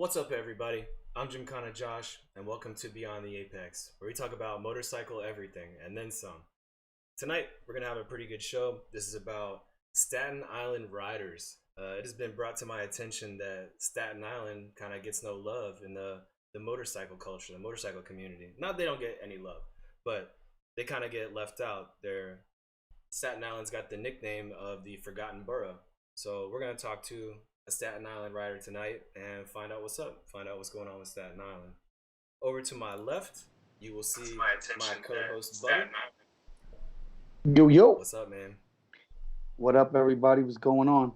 What's up, everybody? I'm Gymkhana Josh, and welcome to Beyond the Apex, where we talk about motorcycle everything and then some. Tonight, we're going to have a pretty good show. This is about Staten Island riders. It has been brought to my attention that Staten Island kind of gets no love in the motorcycle culture, the motorcycle community. Not they don't get any love, but they kind of get left out. Staten Island's got the nickname of the Forgotten Borough. So we're going to talk to a Staten Island rider tonight and find out what's up, find out what's going on with Staten Island. Over to my left, you will see my co-host Buddy. Yo, yo. What's up, man? What up, everybody? What's going on?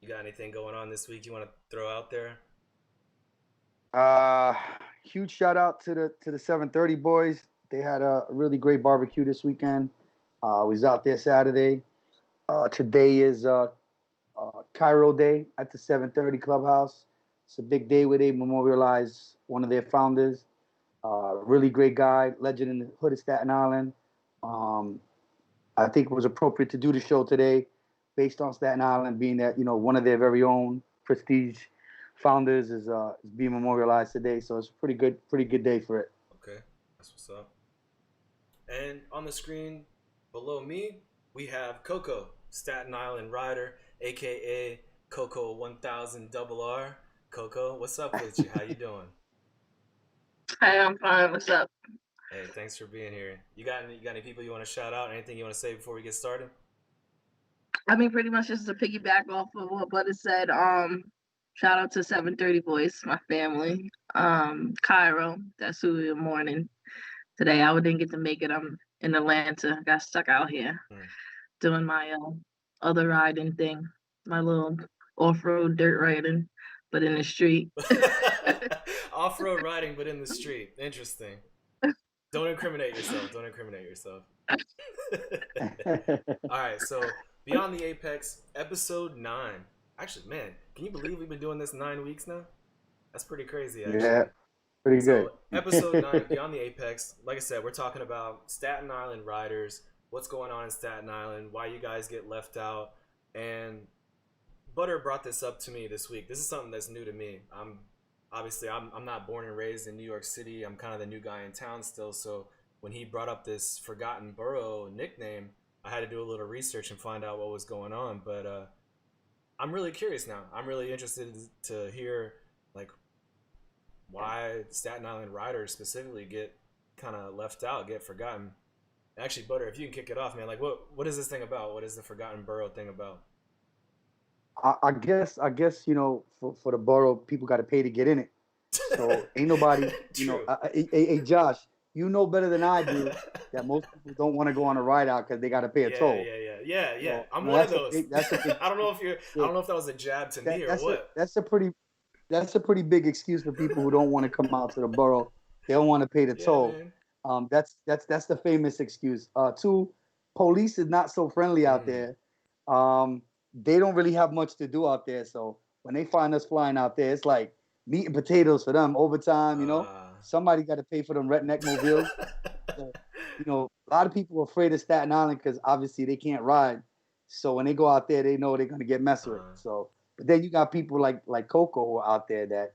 You got anything going on this week you want to throw out there? Huge shout out to the 730 boys. They had a really great barbecue this weekend. Was out there Saturday. Today is Cairo Day at the 730 Clubhouse. It's a big day where they memorialize one of their founders. Really great guy, legend in the hood of Staten Island. I think it was appropriate to do the show today based on Staten Island being that, one of their very own prestige founders is being memorialized today. So it's a pretty good day for it. Okay, that's what's up. And on the screen below me, we have Coco, Staten Island rider, aka Coco 1000 RR. Coco, what's up with you? How you doing? Hi, I'm fine. What's up? Hey, thanks for being here. You got any people you want to shout out? Anything you want to say before we get started? I mean, pretty much just to piggyback off of what Butter said. Shout out to 730 Boys, my family. Cairo, that's who we're mourning today. I didn't get to make it. I'm in Atlanta. Got stuck out here doing my other riding thing, my little off-road dirt riding, but in the street. Off-road riding, but in the street. Interesting. Don't incriminate yourself. Don't incriminate yourself. All right, so Beyond the Apex, episode 9. Actually, man, can you believe we've been doing this 9 weeks now? That's pretty crazy, actually. Yeah, pretty good. Episode 9, Beyond the Apex. Like I said, we're talking about Staten Island riders, what's going on in Staten Island, why you guys get left out. And Butter brought this up to me this week. This is something that's new to me. I'm not born and raised in New York City. I'm kind of the new guy in town still. So when he brought up this Forgotten Borough nickname, I had to do a little research and find out what was going on. But I'm really curious now. I'm really interested to hear like why Staten Island riders specifically get kind of left out, get forgotten. Actually, Butter, if you can kick it off, man, like what is this thing about? What is the Forgotten Borough thing about? I guess for the borough, people got to pay to get in it. So ain't nobody, hey, Josh, you know better than I do that most people don't want to go on a ride out because they got to pay a toll. Yeah. So, I'm one of those. That's a big, I don't know if that was a jab to me or what. That's a pretty big excuse for people who don't want to come out to the borough. They don't want to pay the toll. Man. That's the famous excuse. Two, police is not so friendly out there. They don't really have much to do out there. So when they find us flying out there, it's like meat and potatoes for them. Overtime, somebody got to pay for them redneck mobiles. So, a lot of people are afraid of Staten Island because obviously they can't ride. So when they go out there, they know they're going to get messed with. So, but then you got people like Coco who are out there that,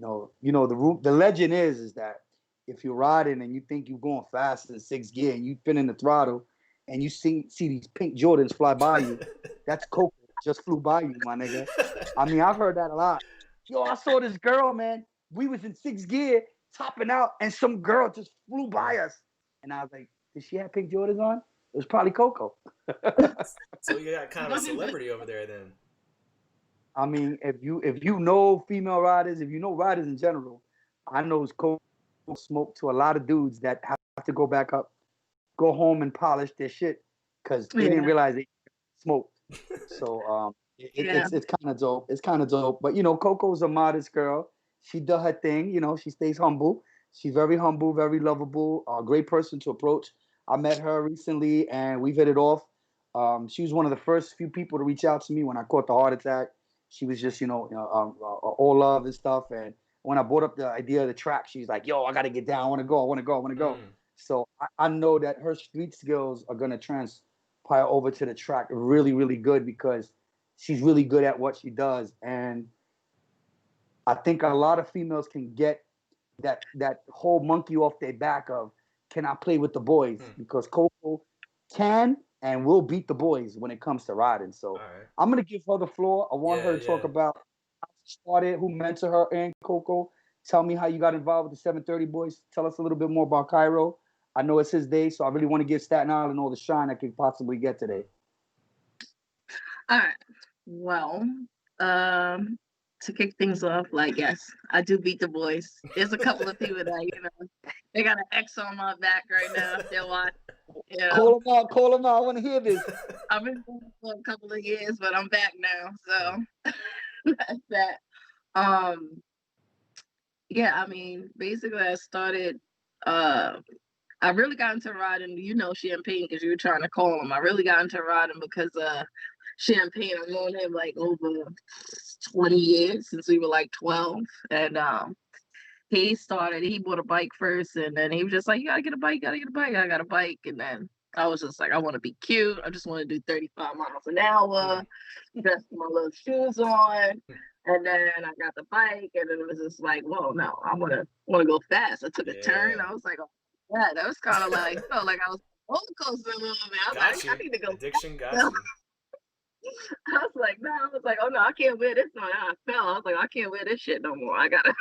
the legend is that if you're riding and you think you're going fast in 6th gear and you spin in the throttle and you see these pink Jordans fly by you, that's Coco just flew by you, my nigga. I mean, I've heard that a lot. Yo, I saw this girl, man. We was in 6th gear, topping out, and some girl just flew by us. And I was like, did she have pink Jordans on? It was probably Coco. So you got kind of a celebrity over there then. I mean, if you know female riders, if you know riders in general, I know Coco smoked to a lot of dudes that have to go home and polish their shit because they didn't realize they smoked. So it's kind of dope. It's kind of dope. But Coco's a modest girl. She does her thing. She stays humble. She's very humble, very lovable. A great person to approach. I met her recently and we've hit it off. She was one of the first few people to reach out to me when I caught the heart attack. She was just all love and stuff. And when I brought up the idea of the track, she's like, "Yo, I gotta get down. I want to go." So I know that her street skills are gonna transpire over to the track really, really good because she's really good at what she does. And I think a lot of females can get that whole monkey off their back of, can I play with the boys? Because Coco can and will beat the boys when it comes to riding. So I'm gonna give her the floor. I want her to talk about how she started, who mentored her, and Coco. Tell me how you got involved with the 730 boys. Tell us a little bit more about Cairo. I know it's his day, so I really want to give Staten Island all the shine I could possibly get today. All right. Well, to kick things off, like, yes, I do beat the boys. There's a couple of people that, you know, they got an X on my back right now if they're watching. You know. Call them out. I want to hear this. I've been doing it for a couple of years, but I'm back now. So that's that. Yeah, I mean, basically I started, I really got into riding, you know, Champagne, because you were trying to call him. I really got into riding because Champagne, I've known him like over 20 years, since we were like 12. And he bought a bike first, and then he was just like, you gotta get a bike, I got a bike. And then I was just like, I want to be cute. I just want to do 35 miles an hour, dress my little shoes on. And then I got the bike, and then it was just like, whoa, no, I want to go fast. I took a turn. I was like, oh, yeah, that was kind of like, felt like I was roller coaster a little bit. I was like, I need to go. Addiction got you. I was like, no, oh no, I can't wear this on. I fell. I was like, I can't wear this shit no more. I gotta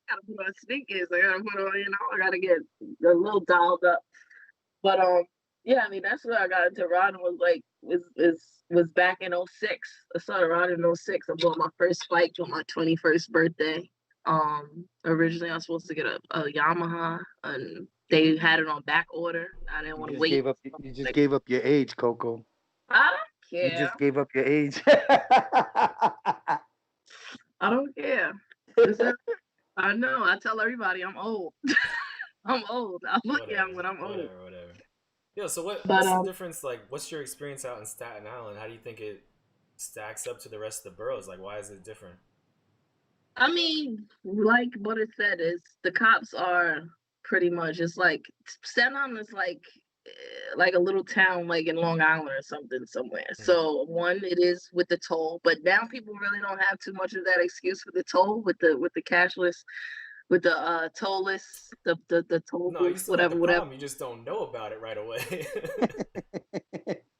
put on sneakers. I gotta put on, you know, I gotta get a little dialed up. But yeah, I mean, that's where I got into riding, was back in 06. I started riding in 06. I bought my first bike on my 21st birthday. Originally I was supposed to get a Yamaha, and they had it on back order. I didn't want to wait. You just gave up your age, Coco. I don't care. You just gave up your age. I don't care. I know. I tell everybody I'm old. I'm old. I look young, but I'm old. Whatever. Yo, so what's the difference? Like, what's your experience out in Staten Island? How do you think it stacks up to the rest of the boroughs? Like, why is it different? I mean, like what it said, is the cops are pretty much, it's like Staten Island is like a little town like in Long Island or something somewhere. So one, it is with the toll, but now people really don't have too much of that excuse for the toll with the cashless, with the tollless, the toll booth, whatever. You just don't know about it right away.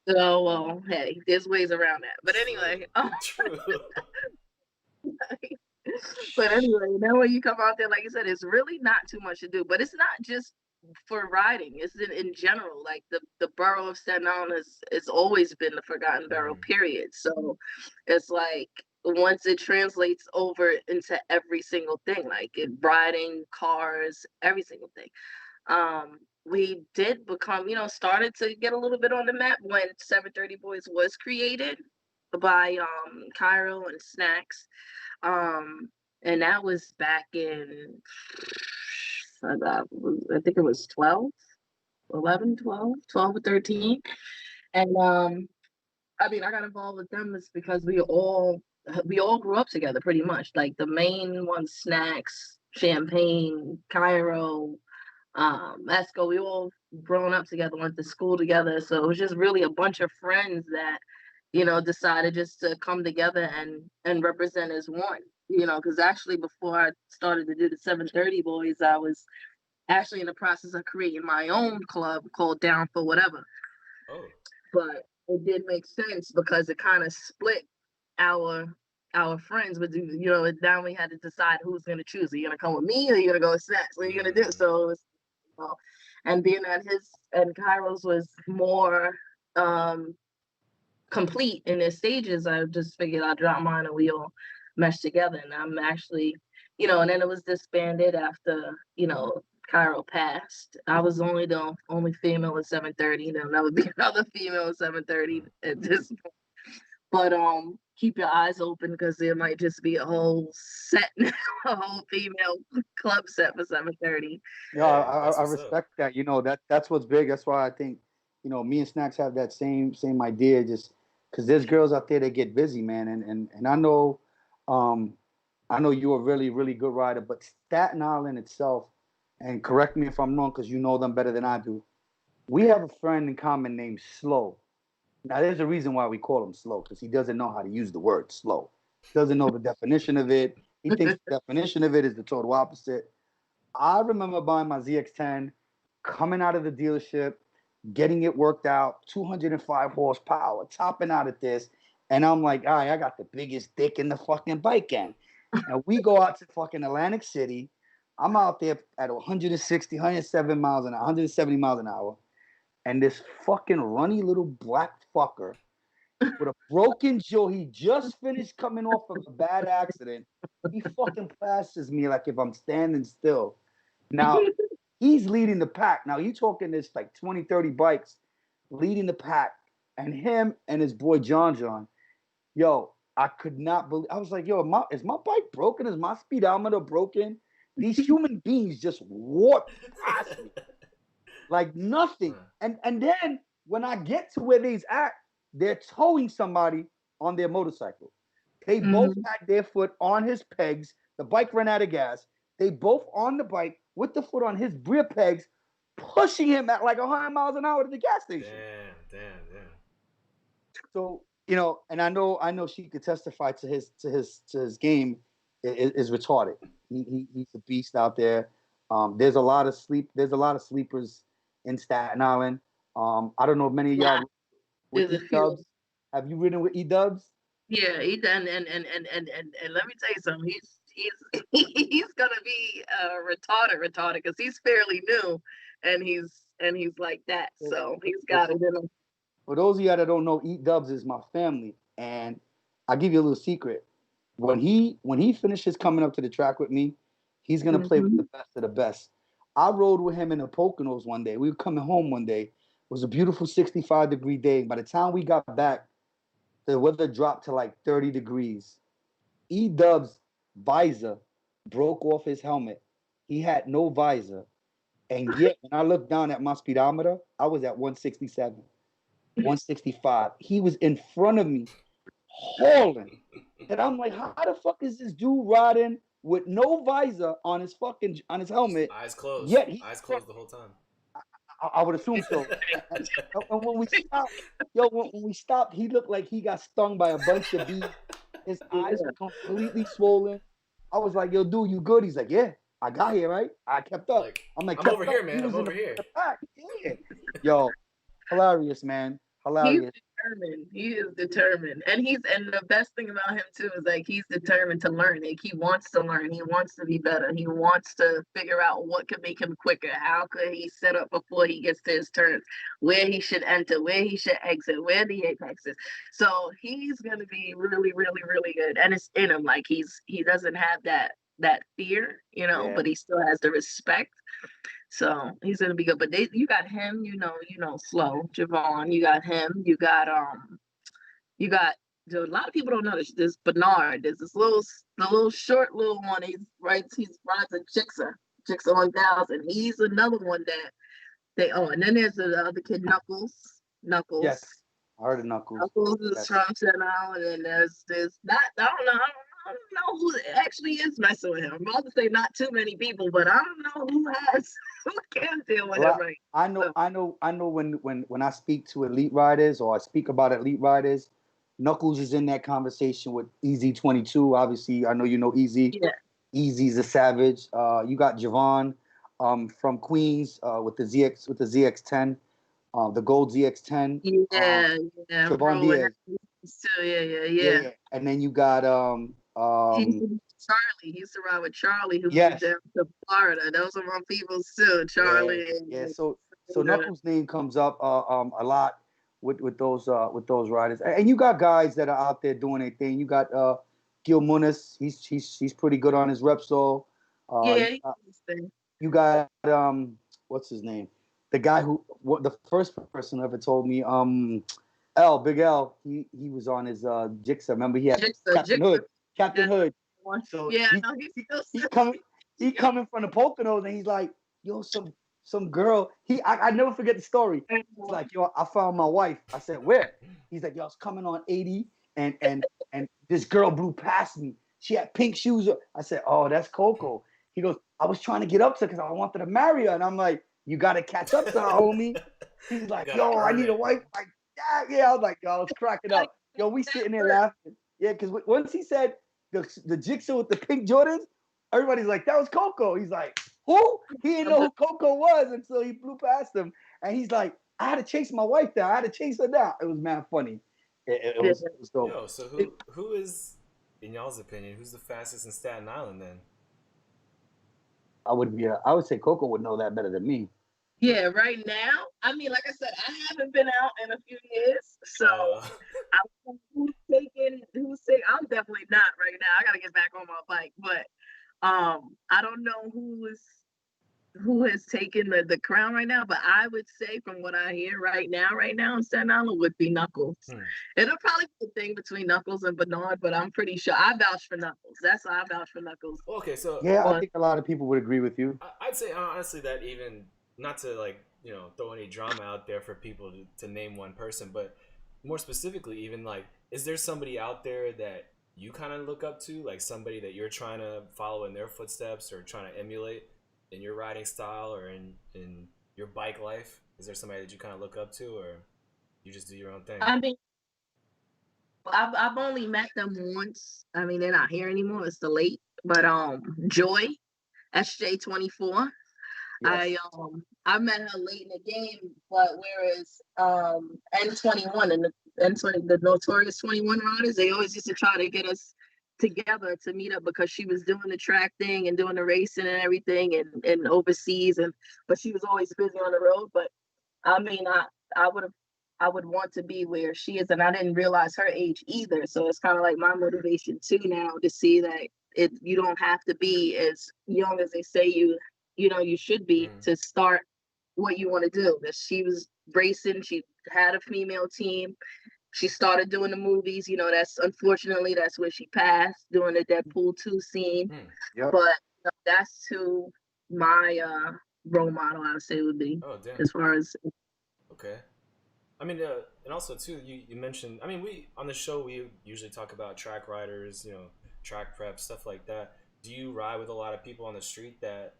So well, hey, there's ways around that. But anyway, True. But anyway, now when you come out there, like you said, it's really not too much to do. But it's not just for riding. It's in general. Like the borough of Staten Island has always been the Forgotten Borough, period. So it's like once it translates over into every single thing, like riding, cars, every single thing. We did become, started to get a little bit on the map when 730 Boys was created by Cairo and Snacks. And that was back in, I think it was 12 or 13. And I mean, I got involved with them is because we all grew up together pretty much. Like the main ones, Snacks, Champagne, Cairo, Esco, we all grown up together, went to school together. So it was just really a bunch of friends that, decided just to come together and represent as one. Because actually before I started to do the 730 Boys, I was actually in the process of creating my own club called Down for Whatever. Oh. But it did make sense because it kind of split our friends. But now we had to decide who's going to choose. Are you going to come with me or are you going to go with Snacks? What are you going to do? So it was, and being that his and Cairo's was more complete in their stages, I just figured I'd drop mine and we all meshed together. And I'm actually, and then it was disbanded after, Cairo passed. I was the only female at 730. There'll never be another female at 730 at this point. But keep your eyes open because there might just be a whole set, a whole female club set for 730. Yeah, I respect that. That's what's big. That's why I think, me and Snacks have that same idea. Just because there's girls out there that get busy, man, and I know you're a really, really good rider, but Staten Island itself, and correct me if I'm wrong because you know them better than I do, we have a friend in common named Slow. Now, there's a reason why we call him Slow, because he doesn't know how to use the word slow. Doesn't know the definition of it. He thinks the definition of it is the total opposite. I remember buying my ZX10, coming out of the dealership, getting it worked out, 205 horsepower, topping out at this. And I'm like, all right, I got the biggest dick in the fucking bike gang. And we go out to fucking Atlantic City. I'm out there at 160, 107 miles an hour, 170 miles an hour. And this fucking runny little black fucker with a broken jaw, he just finished coming off of a bad accident. He fucking passes me like if I'm standing still. Now, he's leading the pack. Now, you talking this like 20, 30 bikes leading the pack. And him and his boy John, yo, I could not believe. I was like, yo, is my bike broken? Is my speedometer broken? These human beings just walked past me like nothing. And then when I get to where they's at, they're towing somebody on their motorcycle. They both had their foot on his pegs. The bike ran out of gas. They both on the bike with the foot on his rear pegs, pushing him at like 100 miles an hour to the gas station. Damn. So, you know, and I know she could testify to his game is retarded. He's a beast out there. There's a lot of sleepers in Staten Island. I don't know if many of y'all with E-Dubs. Have you ridden with E-Dubs? Yeah, he done, and let me tell you something. He's gonna be retarded because he's fairly new, and he's like that. So he's got it in him. For those of y'all that don't know, E-Dubs is my family, and I'll give you a little secret. When he finishes coming up to the track with me, he's gonna play with the best of the best. I rode with him in the Poconos one day. We were coming home one day. It was a beautiful 65-degree day. By the time we got back, the weather dropped to like 30 degrees. E-Dub's visor broke off his helmet. He had no visor. And yet, when I looked down at my speedometer, I was at 167, 165. He was in front of me, hauling. And I'm like, how the fuck is this dude riding with no visor on his helmet? Eyes closed. Eyes closed the whole time. I would assume so. And when we stopped, he looked like he got stung by a bunch of bees. His eyes were completely swollen. I was like, yo, dude, you good? He's like, yeah, I got here, right? I kept up. I'm like, I'm over here, man. I'm over here. Yeah. Yo, hilarious, man. Hilarious. He is determined. And the best thing about him too is like he's determined to learn. Like he wants to learn. He wants to be better. He wants to figure out what could make him quicker. How could he set up before he gets to his turns? Where he should enter, where he should exit, where the apex is. So he's gonna be really, really, really good. And it's in him. Like he doesn't have that fear, but he still has the respect. So he's gonna be good. But you got him, Slow, Javon. You got him. You got a lot of people don't know this Bernard. There's this little short little one. He rides a Gixxer 1000. He's another one that they own. And then there's the other kid, Knuckles. Yes, I heard of Knuckles. Knuckles is from Staten Island, and there's not. I don't know who actually is messing with him. I'm about to say not too many people, but I don't know who can deal with him right. I know when I speak to elite riders or I speak about elite riders, Knuckles is in that conversation with EZ22. Obviously, I know you know EZ. Yeah. EZ's a savage. You got Javon from Queens with the ZX10, the gold ZX10. Yeah. Javon Diaz. So, yeah. And then you got Charlie. He used to ride with Charlie, who moved down to Florida. Those are my people too, Charlie. Yeah. So Knuckles' name comes up a lot with those riders, and you got guys that are out there doing their thing. You got Gil Muniz. He's pretty good on his Repsol. You got what's his name? The guy the first person who ever told me Big L. He was on his Gixxer. Remember he had Captain Hood. So he coming from the Poconos and he's like, yo, some girl. I never forget the story. He's like, yo, I found my wife. I said, where? He's like, yo, I was coming on 80 and this girl blew past me. She had pink shoes. I said, oh, that's Coco. He goes, I was trying to get up to her because I wanted to marry her. And I'm like, you got to catch up to her, homie. He's like, yo, I need a wife. Like, yeah. I was like, yo, I was cracking up. Yo, we sitting there laughing. Yeah, because once he said the jigsaw with the pink Jordans. Everybody's like, that was Coco. He's like, who? He didn't know who Coco was until he flew past him. And he's like, I had to chase my wife down. I had to chase her down. It was mad funny. It was dope. Yo, so who is, in y'all's opinion, who's the fastest in Staten Island then? I would say Coco would know that better than me. Yeah, right now. I mean, like I said, I haven't been out in a few years, so I don't know who's taking. I'm definitely not right now. I gotta get back on my bike, but I don't know who has taken the crown right now. But I would say, from what I hear right now in Staten Island, would be Knuckles. It'll probably be a thing between Knuckles and Bernard, but I'm pretty sure I vouch for Knuckles. That's why I vouch for Knuckles. Okay, so yeah, I think a lot of people would agree with you. I'd say honestly that even not to like throw any drama out there for people to name one person, but more specifically, even like, is there somebody out there that you kind of look up to, like somebody that you're trying to follow in their footsteps or trying to emulate in your riding style or in your bike life? Is there somebody that you kind of look up to, or you just do your own thing? I mean, I've only met them once. I mean, they're not here anymore. It's the late, but Joy, SJ24. Yes. I met her late in the game, but whereas N21 and the N20, the notorious 21 riders, they always used to try to get us together to meet up because she was doing the track thing and doing the racing and everything and overseas, but she was always busy on the road. But I mean, I would want to be where she is, and I didn't realize her age either. So it's kind of like my motivation too now to see that you don't have to be as young as they say you should be to start what you want to do. That she was racing, she had a female team, she started doing the movies. That's unfortunately that's where she passed doing the Deadpool 2 scene. Yep. But that's who my role model I would say would be. Oh, damn. As far as okay. I mean, and also too, you mentioned. I mean, we on the show we usually talk about track riders, track prep, stuff like that. Do you ride with a lot of people on the street that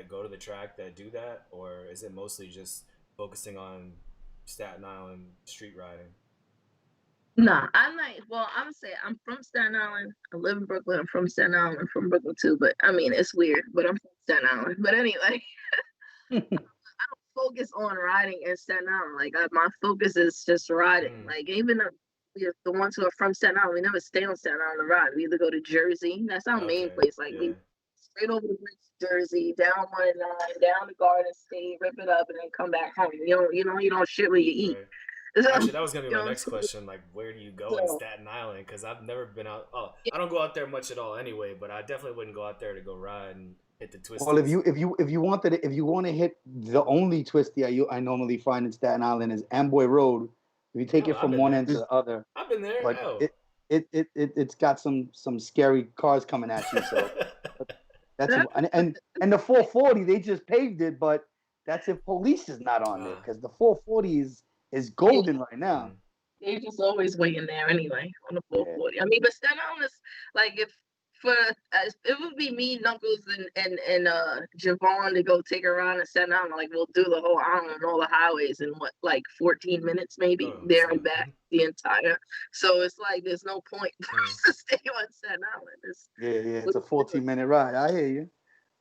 go to the track that do that, or is it mostly just focusing on Staten Island street riding? Nah, I'm gonna say I'm from Staten Island. I live in Brooklyn. I'm from Staten Island. I'm from Brooklyn too, but I mean it's weird. But I'm from Staten Island. But anyway, I don't focus on riding in Staten Island. Like my focus is just riding. Like even the ones who are from Staten Island, we never stay on Staten Island to ride. We either go to Jersey. That's our main place. Like we straight over the bridge to Jersey, down 109, down to Garden State, rip it up, and then come back home. You don't shit where you eat. Right. Actually, that was gonna be my next question. Like, where do you go in Staten Island? Because I've never been out. Oh, I don't go out there much at all anyway. But I definitely wouldn't go out there to go ride and hit the twisties. Well, if you want to hit the only twisty I normally find in Staten Island is Amboy Road. If you take it from one end to the other, I've been there. But it's got some scary cars coming at you. So that's and the 440 they just paved it, but that's if police is not on there because the 440 is golden right now. They're just always waiting there anyway on the 440. Yeah. I mean, but Staten Island is like it would be me, Knuckles, and Javon to go take a ride in Staten Island. Like we'll do the whole island and all the highways in 14 minutes maybe there and back the entire. So it's like there's no point for us to stay on Staten Island. It's a 14-minute ride. I hear you.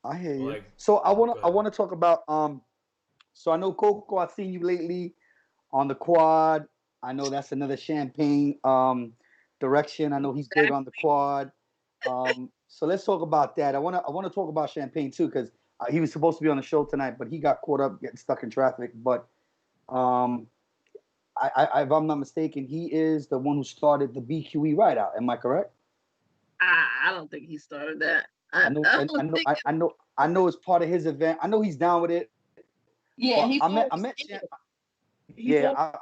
Like, so I want to talk about So I know Coco, I've seen you lately on the quad. I know that's another Champagne direction. I know he's big on the quad. So let's talk about that. I want to talk about Champagne too because he was supposed to be on the show tonight, but he got caught up getting stuck in traffic. But if I'm not mistaken, he is the one who started the BQE ride out. Am I correct? I don't think he started that. I know it's part of his event. I know he's down with it. Yeah,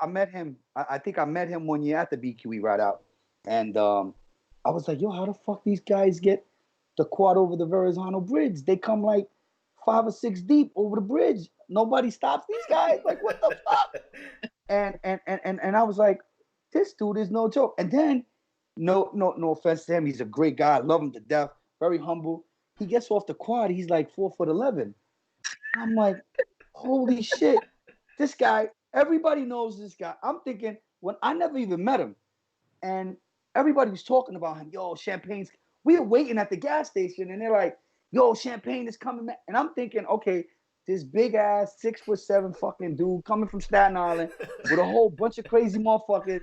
I met him. I think I met him one year at the BQE ride out, and I was like, yo, how the fuck these guys get the quad over the Verrazano Bridge? They come like 5 or 6 deep over the bridge. Nobody stops these guys. Like, what the fuck? And I was like, this dude is no joke. And then, no offense to him, he's a great guy. I love him to death. Very humble. He gets off the quad. He's like 4'11". I'm like, holy shit. This guy, everybody knows this guy. I'm thinking, when I never even met him, and everybody was talking about him. Yo, Champagne's we're waiting at the gas station, and they're like, "Yo, champagne is coming," and I'm thinking, okay, this big ass 6'7" fucking dude coming from Staten Island with a whole bunch of crazy motherfuckers,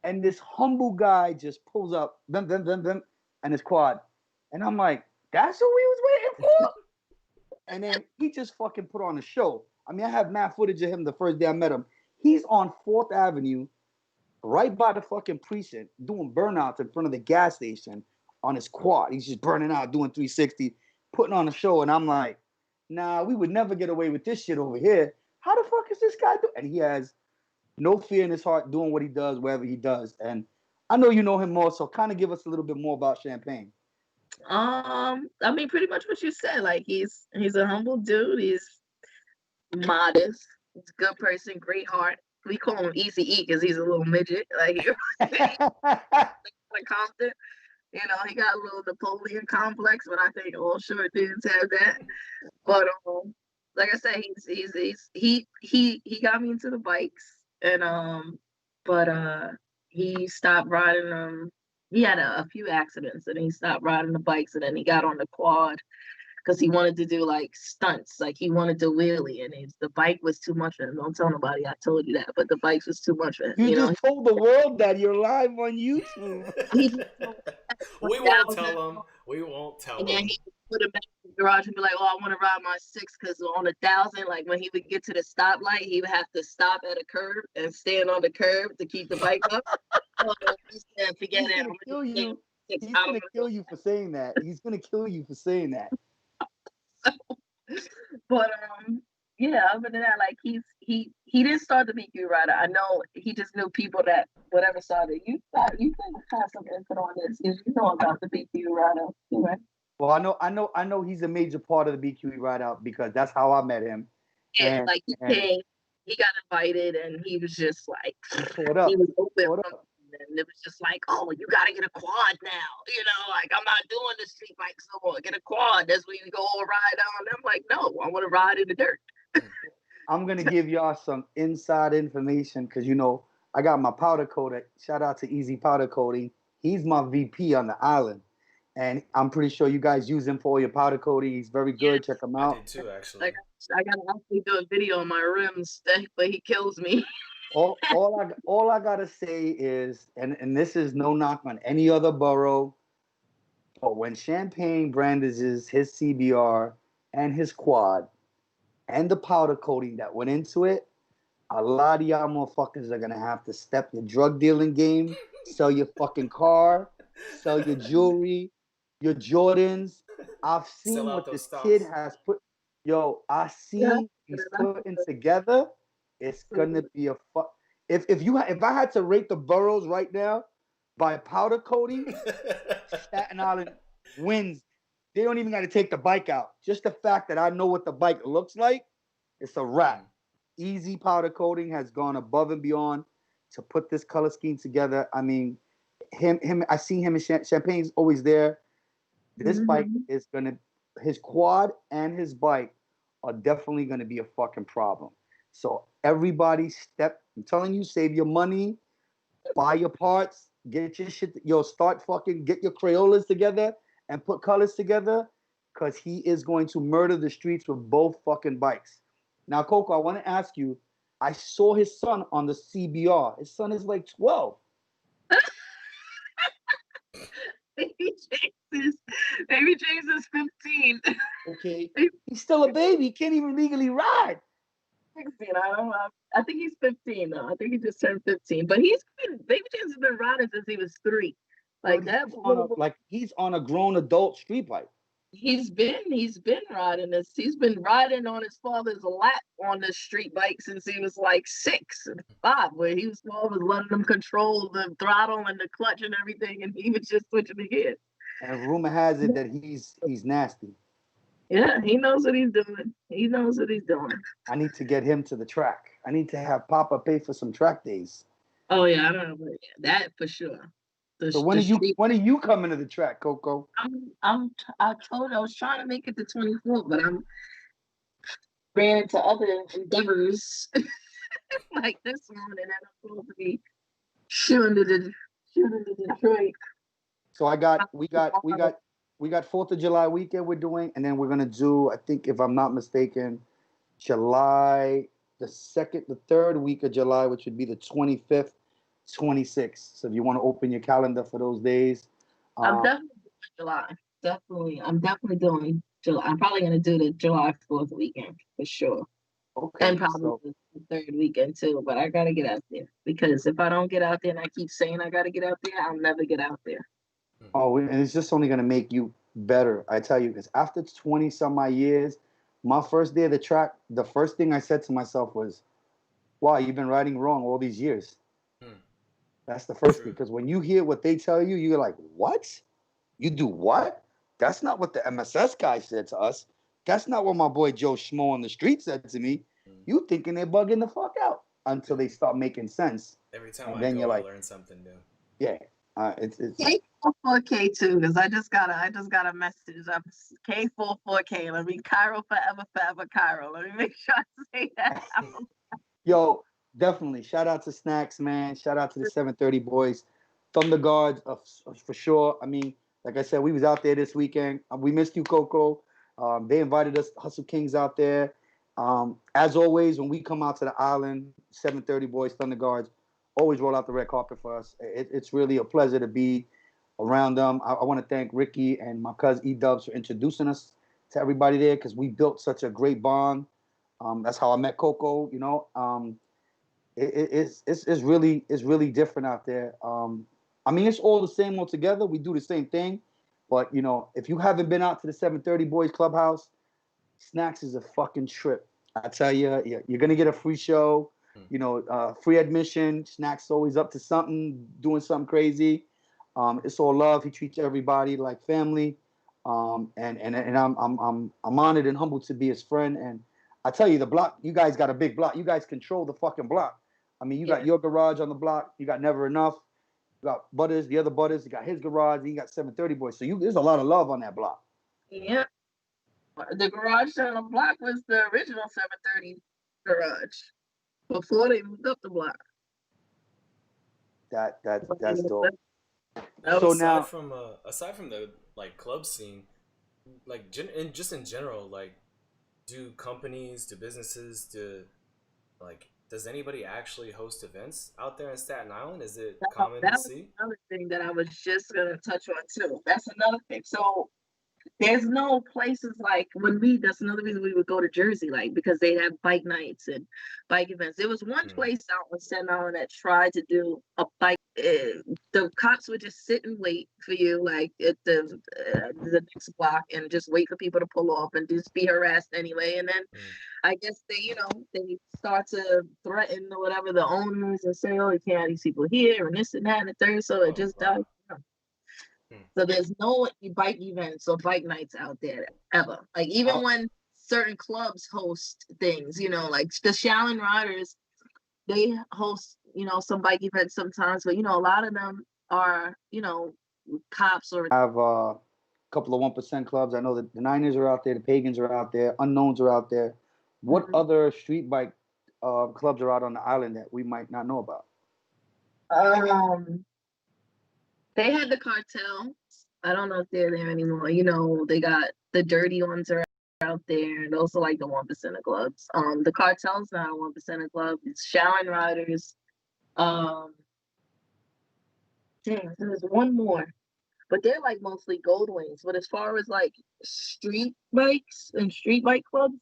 and this humble guy just pulls up, and his quad, and I'm like, that's what we was waiting for. And then he just fucking put on a show. I mean, I have mad footage of him the first day I met him. He's on 4th Avenue, right by the fucking precinct, doing burnouts in front of the gas station on his quad. He's just burning out, doing 360, putting on a show. And I'm like, nah, we would never get away with this shit over here. How the fuck is this guy doing? And he has no fear in his heart doing what he does, wherever he does. And I know you know him more, so kind of give us a little bit more about Champagne. I mean, pretty much what you said. Like he's a humble dude. He's modest. He's a good person, great heart. We call him Easy E because he's a little midget. Like he's Compton. You know, he got a little Napoleon complex, but I think all short dudes have that. But like I said, he got me into the bikes, and he stopped riding them. He had a few accidents, and he stopped riding the bikes, and then he got on the quad because he wanted to do like stunts, like he wanted to wheelie, and the bike was too much for him. Don't tell nobody I told you that, but the bike was too much for him. You just told the world that you're live on YouTube. We won't tell him. We won't tell him. And then he would put him back in the garage and be like, "Oh, I want to ride my 6 because on 1,000, like when he would get to the stoplight, he would have to stop at a curb and stand on the curb to keep the bike up." So he said, "Forget it. I'm kill you. He's He's gonna kill you for saying that. He's gonna kill you for saying that." But yeah, other than that, like he didn't start the BQ rider. I know he just knew people that whatever started. You can have some input on this because you know about the BQ rider, right? Well, I know he's a major part of the BQE ride out because that's how I met him. Yeah, like he came, he got invited, and he was just like, he was open. And it was just like, oh, you got to get a quad now. You know, like, I'm not doing the street bikes no more. Get a quad. That's where you go ride on. I'm like, no, I want to ride in the dirt. I'm going to give y'all some inside information because, you know, I got my powder coater. Shout out to Easy Powder Coating. He's my VP on the island. And I'm pretty sure you guys use him for all your powder coating. He's very good. Check him out. I did too, actually. I got to actually do a video on my rims, but he kills me. all I gotta say is, and this is no knock on any other borough, but when Champagne brandises his CBR and his quad and the powder coating that went into it, a lot of y'all motherfuckers are gonna have to step your drug dealing game, sell your fucking car, sell your jewelry, your Jordans. I've seen what this kid has put. Yo, I see he's putting together. It's gonna be a fuck. If I had to rate the boroughs right now by powder coating, Staten Island wins. They don't even got to take the bike out. Just the fact that I know what the bike looks like, it's a wrap. Easy powder coating has gone above and beyond to put this color scheme together. I mean, him. I see him in Champagne's always there. This bike is gonna. His quad and his bike are definitely gonna be a fucking problem. So everybody I'm telling you, save your money, buy your parts, get your shit, start fucking, get your Crayolas together and put colors together because he is going to murder the streets with both fucking bikes. Now, Coco, I want to ask you, I saw his son on the CBR. His son is like 12. Baby James is 15. Okay. He's still a baby. He can't even legally ride. 16. I think he's 15 though. I think he just turned 15. But Baby James has been riding since he was 3. Like that. He's on a grown adult street bike. He's been riding this. He's been riding on his father's lap on the street bike since he was like 6 and 5, where he was letting him control the throttle and the clutch and everything, and he was just switching the gears. And rumor has it that he's nasty. Yeah, he knows what he's doing. I need to get him to the track. I need to have Papa pay for some track days. Oh yeah, I don't know that for sure. So when are you coming to the track, Coco? I told you I was trying to make it to 24, but I'm ran into other endeavors like this one, and then I'm supposed to be shooting to Detroit. So we got 4th of July weekend we're doing, and then we're gonna do, I think if I'm not mistaken, July the second, the third week of July, which would be the 25th, 26th. So if you want to open your calendar for those days, I'm definitely doing July. I'm definitely doing July. I'm probably gonna do the July 4th weekend for sure. okay. And probably So the third weekend too. But I gotta get out there because if I don't get out there and I keep saying I gotta get out there, I'll never get out there. and it's just only gonna make you better. I tell you, because after 20 some odd years, my first day of the track, the first thing I said to myself was, "Wow, you've been riding wrong all these years." Hmm. That's the first thing. True. Because when you hear what they tell you, you're like, "What? You do what? That's not what the MSS guy said to us. That's not what my boy Joe Schmo on the street said to me." You thinking they're bugging the fuck out until they start making sense, Every time and I then go, you're I like, learn something new. "Yeah, it's." K44K too, because I just got a message. I'm K44K. Let me Cairo forever Cairo. Let me make sure I say that. Yo, definitely. Shout out to Snacks, man. Shout out to the 730 boys. Thunder Guards, for sure. I mean, like I said, we was out there this weekend. We missed you, Coco. They invited us, Hustle Kings, out there. As always, when we come out to the island, 730 boys, Thunder Guards, always roll out the red carpet for us. It's really a pleasure to be around them. I want to thank Ricky and my cousin E-Dubs for introducing us to everybody there, because we built such a great bond. That's how I met Coco. It's really different out there. I mean, it's all the same altogether. We do the same thing, but if you haven't been out to the 730 Boys Clubhouse, Snacks is a fucking trip. I tell you, you're gonna get a free show. Free admission. Snacks always up to something, doing something crazy. It's all love. He treats everybody like family. And I'm honored and humbled to be his friend. And I tell you, the block, you guys got a big block. You guys control the fucking block. I mean, you got your garage on the block. You got Never Enough. You got Butters, the other Butters. You got his garage. You got 730 Boys. So there's a lot of love on that block. Yeah. The garage on the block was the original 730 garage before they moved up the block. That's dope. So aside from the club scene, in general, do companies, do businesses, does anybody actually host events out there in Staten Island? Is it common to see? Another thing that I was just gonna touch on too. That's another thing. So there's no places like that's another reason we would go to Jersey, because they have bike nights and bike events. There was one place out in Staten Island that tried to do a bike. The cops would just sit and wait for you, at the next block, and just wait for people to pull off and just be harassed anyway. And then I guess they start to threaten or whatever the owners and say, "Oh, you can't have these people here," and this and that and the third. So it just died. So there's no bike events or bike nights out there ever. Even when certain clubs host things, like the Shallon Riders, they host, some bike events sometimes, but a lot of them are, cops or have a couple of 1% clubs. I know that the Niners are out there, the Pagans are out there, Unknowns are out there. What other street bike clubs are out on the island that we might not know about? They had the Cartel. I don't know if they're there anymore. They got the Dirty Ones are out there, and those are like the 1% clubs. The Cartel's not a 1% club. It's Shallon Riders. There's one more, but they're mostly Gold Wings. But as far as street bikes and street bike clubs,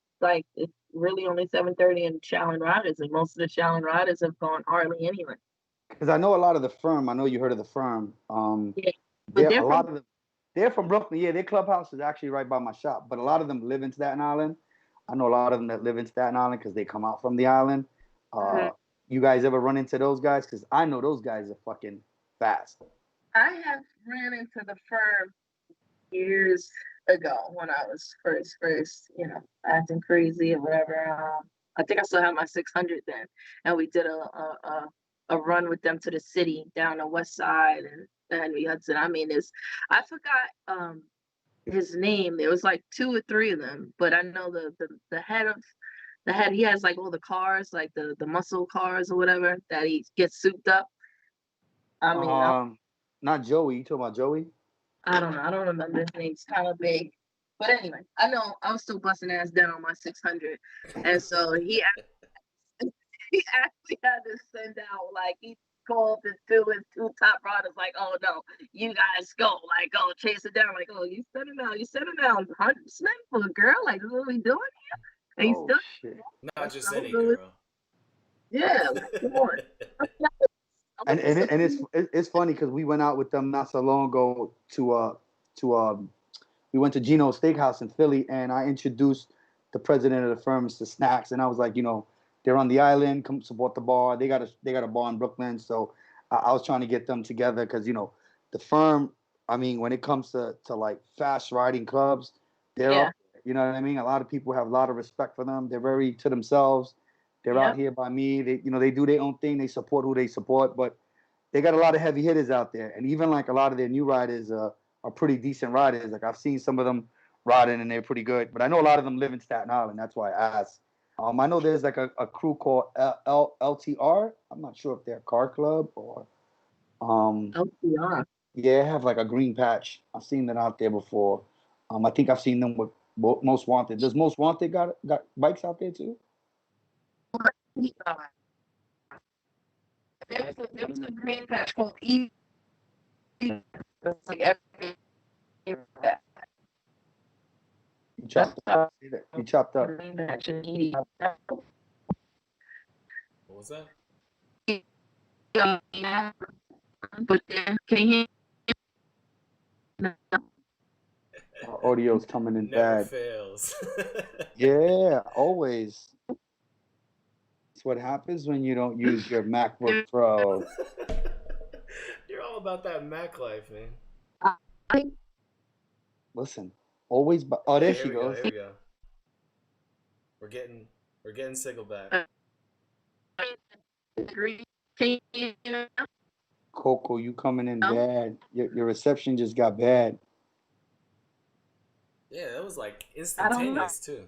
it's really only 730 and Shallon Riders, and most of the Shallon Riders have gone Harley anyway. Because I know a lot of the firm. I know you heard of the firm. Yeah, but they're from Brooklyn. Yeah, their clubhouse is actually right by my shop. But a lot of them live in Staten Island. I know a lot of them that live in Staten Island because they come out from the island. You guys ever run into those guys? Because I know those guys are fucking fast. I have ran into the firm years ago when I was first, acting crazy or whatever. I think I still have my 600 then, and we did a run with them to the city down the west side and Henry Hudson. I mean, I forgot his name. There was 2 or 3 of them, but I know the head of the head. He has all the cars, the muscle cars or whatever that he gets souped up. I mean, not Joey. You talking about Joey? I don't know. I don't remember his name. It's kind of big. But anyway, I know I was still busting ass down on my 600. And so he actually had to send out, like, he called his two top riders, like, oh, no, you guys go. Like, go chase it down. Like, oh, you send it down. You send it down. 100 for a girl. Like, this is what we doing here? And he's still. Shit. Not just any girl. Yeah, like, come on. And it's funny because we went out with them not so long ago we went to Gino's Steakhouse in Philly, and I introduced the president of the firm to Snacks, and I was like, you know, they're on the island, come support the bar. They got a bar in Brooklyn, so I was trying to get them together because, you know, the firm. I mean, when it comes to like fast riding clubs, they're up there, you know what I mean. A lot of people have a lot of respect for them. They're very to themselves. They're out here by me. They, you know, they do their own thing. They support who they support, but they got a lot of heavy hitters out there. And even like a lot of their new riders are pretty decent riders. Like I've seen some of them riding and they're pretty good. But I know a lot of them live in Staten Island. That's why I asked. I know there's like a crew called LTR. I'm not sure if they're a car club or LTR. Yeah, have like a green patch. I've seen that out there before. I think I've seen them with Most Wanted. Does Most Wanted got bikes out there too? There was a green patch called E. It's like every that. You chopped up. You chopped up. Green patch and E. What was that? Yeah, but then can you hear? Our audio's coming in Never bad. fails. Yeah, always. It's what happens when you don't use your MacBook Pro. You're all about that Mac life, man. Listen, always. Oh, there Here she we goes. Here we go. We're getting signal back. Coco, you coming in bad. Your reception just got bad. Yeah, that was like instantaneous too.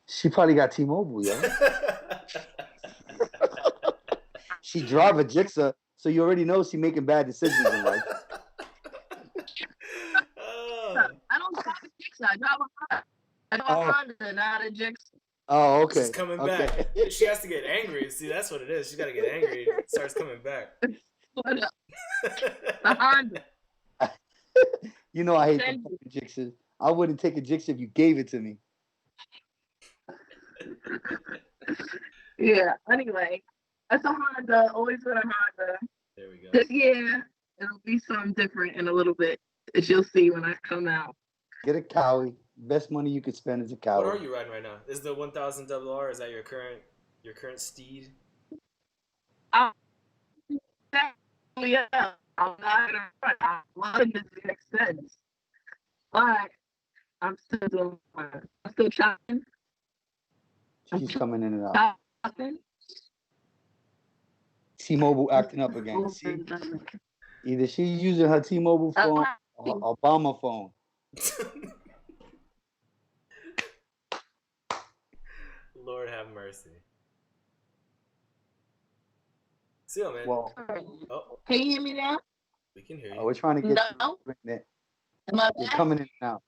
She probably got T-Mobile, yo. She drive a Jixer, so you already know she making bad decisions in life. I don't drive a Jixer. I drive a Honda, not a Jixer. Oh, okay. She's coming back. She has to get angry. See, that's what it is. She's got to get angry. It starts coming back. What up? The Honda. You know I hate the fucking Jixers. I wouldn't take a Jixer if you gave it to me. Yeah. Anyway, that's a Honda. Always been a Honda. There we go. This year, it'll be something different in a little bit. As you'll see when I come out. Get a Cowie. Best money you could spend is a Cowie. What are you riding right now? Is the 1000 RR? Is that your current steed? Yeah, I'm not gonna front. I'm loving this ZX10. But I'm still doing fine. I'm still shopping. She's coming in and out. Shopping. T-Mobile acting up again. See? Either she's using her T-Mobile phone or Obama phone. Lord have mercy. Seal, man. Well, can you hear me now? We can hear you. We're trying to get No. You're Am I coming in now.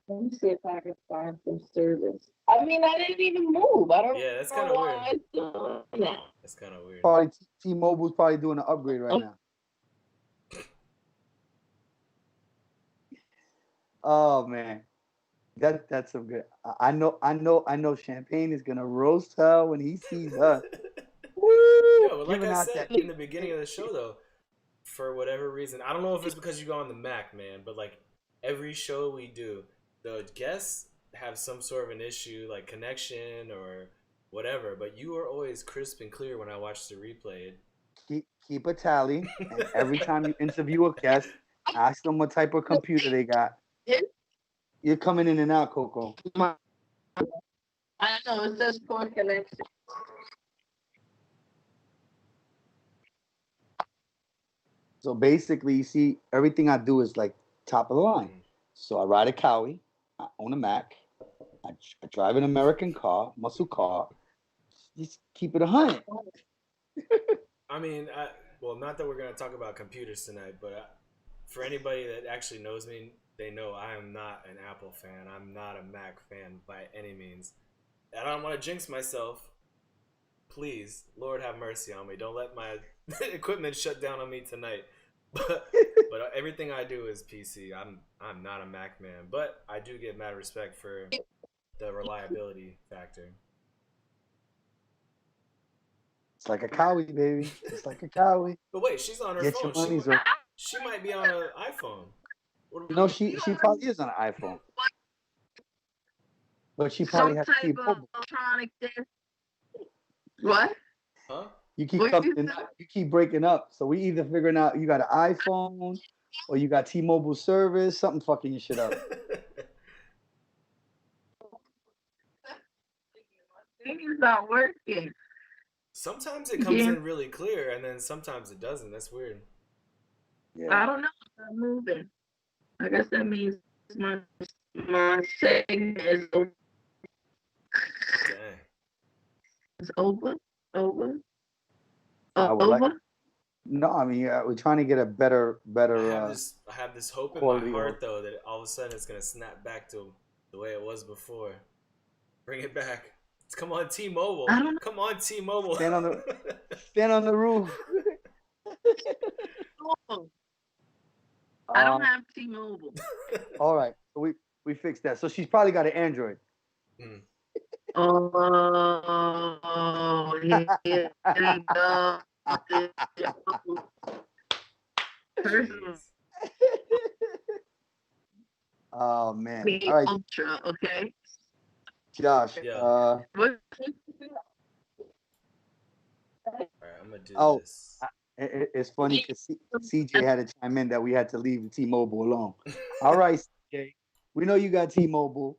Let me see if I can find some service. I mean, I didn't even move. I don't. Yeah, that's know kind of why weird. it's doing that. That's kind of weird. Probably T-Mobile's probably doing an upgrade right now. Oh man, that's some good. I know. Champagne is gonna roast her when he sees her. Yeah, but like I said in the beginning of the show, though, for whatever reason, I don't know if it's because you go on the Mac, man, but like every show we do, the guests have some sort of an issue, like connection or whatever. But you are always crisp and clear when I watch the replay. Keep a tally, and every time you interview a guest, ask them what type of computer they got. You're coming in and out, Coco. I know, it says poor connection. So basically, you see, everything I do is like top of the line. So I ride a Cowie, I own a Mac, I drive an American car, muscle car. Just keep it 100. I mean, well, not that we're gonna talk about computers tonight, but for anybody that actually knows me, they know I am not an Apple fan. I'm not a Mac fan by any means. I don't want to jinx myself. Please, Lord have mercy on me. Don't let my equipment shut down on me tonight. But everything I do is PC. I'm not a Mac man, but I do get mad respect for the reliability factor. It's like a cowie, baby. It's like a cowie. But wait, she's on her Get phone. your money's worth. She might be on an iPhone. No, she probably is on an iPhone, but she probably Some has type of T-Mobile. electronic thing. What? Huh? You keep What you you keep breaking up. So we either figuring out you got an iPhone or you got T-Mobile service. Something fucking your shit up. thing is not working. Sometimes it comes in really clear, and then sometimes it doesn't. That's weird. Yeah. I don't know. It's not moving. I guess that means my segment is over. Dang. It's over. Over. I would like. Over. No, I mean we're trying to get a better. I have this hope in my quality heart though that all of a sudden it's gonna snap back to the way it was before. Bring it back. Come on, T-Mobile. I don't know. Come on, T-Mobile. Stand on the roof. I don't have T-Mobile. All right, so we fixed that. So she's probably got an Android. Mm. Oh, here we go. Jeez. Oh man! All right, Ultra, okay. Josh. Yeah. What? All right, I'm gonna do Oh, this. It's funny because CJ had to chime in that we had to leave T-Mobile alone. All right, CJ. We know you got T-Mobile.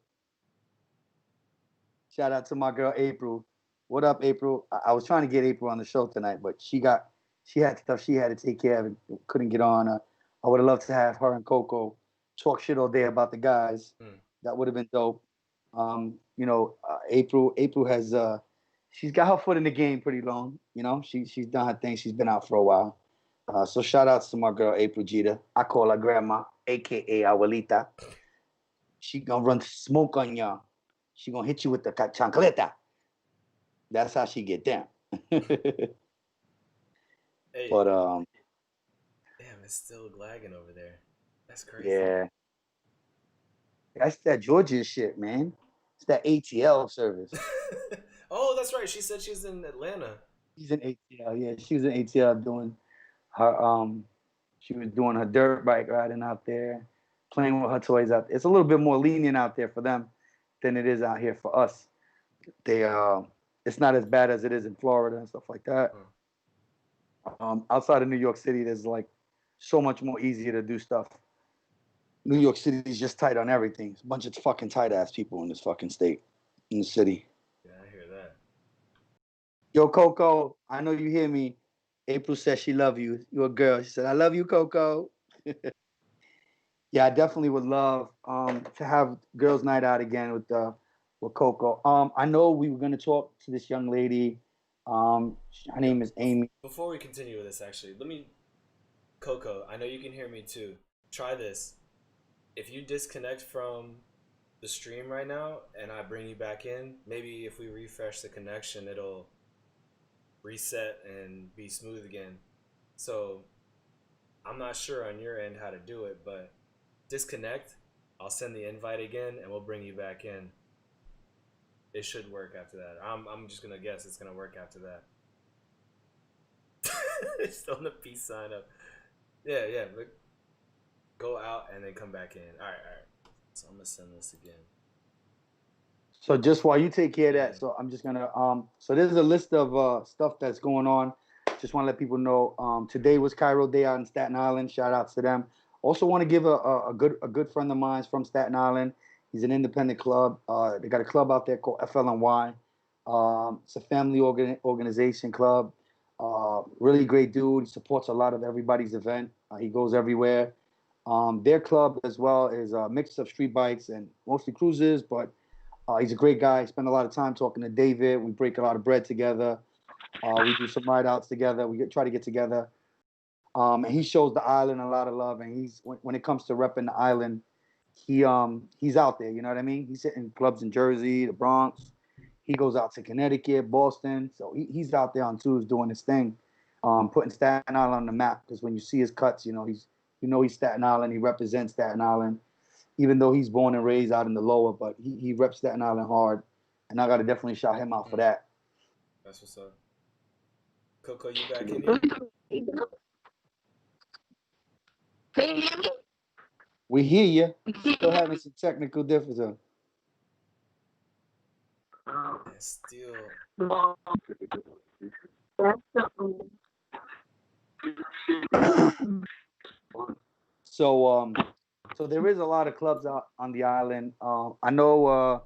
Shout out to my girl April. What up, April? I was trying to get April on the show tonight, but she had stuff she had to take care of and couldn't get on. I would have loved to have her and Coco talk shit all day about the guys. That would have been dope. April has she's got her foot in the game pretty long. You know, she's done her thing. She's been out for a while. So shout outs to my girl April Jeter. I call her grandma, aka abuelita. She gonna run smoke on y'all. She gonna hit you with the chancleta. That's how she get down. Hey. But damn, it's still lagging over there. That's crazy. Yeah. That's that Georgia shit, man. It's that ATL service. Oh, that's right. She said she's in Atlanta. She's in ATL, yeah. She was in ATL doing her she was doing her dirt bike riding out there, playing with her toys out there. It's a little bit more lenient out there for them than it is out here for us. They it's not as bad as it is in Florida and stuff like that. Outside of New York City, there's like so much more easier to do stuff. New York City is just tight on everything. It's a bunch of fucking tight ass people in this fucking state, in the city. Yeah, I hear that. Yo, Coco, I know you hear me. April says she love you. You're a girl. She said, I love you, Coco. Yeah, I definitely would love to have girls' night out again with Coco. I know we were gonna talk to this young lady. Her name is Amy. Before we continue with this, actually, Coco, I know you can hear me too. Try this. If you disconnect from the stream right now and I bring you back in, maybe if we refresh the connection, it'll reset and be smooth again. So I'm not sure on your end how to do it, but disconnect. I'll send the invite again and we'll bring you back in. It should work after that. I'm just gonna guess it's gonna work after that. It's on the peace sign up. Yeah. Look, go out and then come back in. All right. So I'm gonna send this again. So just while you take care of that, so I'm just gonna so there's a list of stuff that's going on. Just want to let people know today was Cairo Day out in Staten Island. Shout out to them. Also want to give a good friend of mine from Staten Island. He's an independent club. They got a club out there called FLNY. It's a family organization club. Really great dude. He supports a lot of everybody's event. He goes everywhere. Their club as well is a mix of street bikes and mostly cruisers, but he's a great guy. I spend a lot of time talking to David. We break a lot of bread together. We do some ride outs together. Try to get together. And he shows the island a lot of love. And when it comes to repping the island, he's out there. You know what I mean? He's hitting clubs in Jersey, the Bronx. He goes out to Connecticut, Boston. So he's out there on tours doing his thing, putting Staten Island on the map. Because when you see his cuts, he's Staten Island. He represents Staten Island, even though he's born and raised out in the lower. But he reps Staten Island hard, and I gotta definitely shout him out for that. That's what's up. Coco, you back in here? Can you hear me? We hear you. Still having some technical difficulties. Still. So there is a lot of clubs out on the island. I know.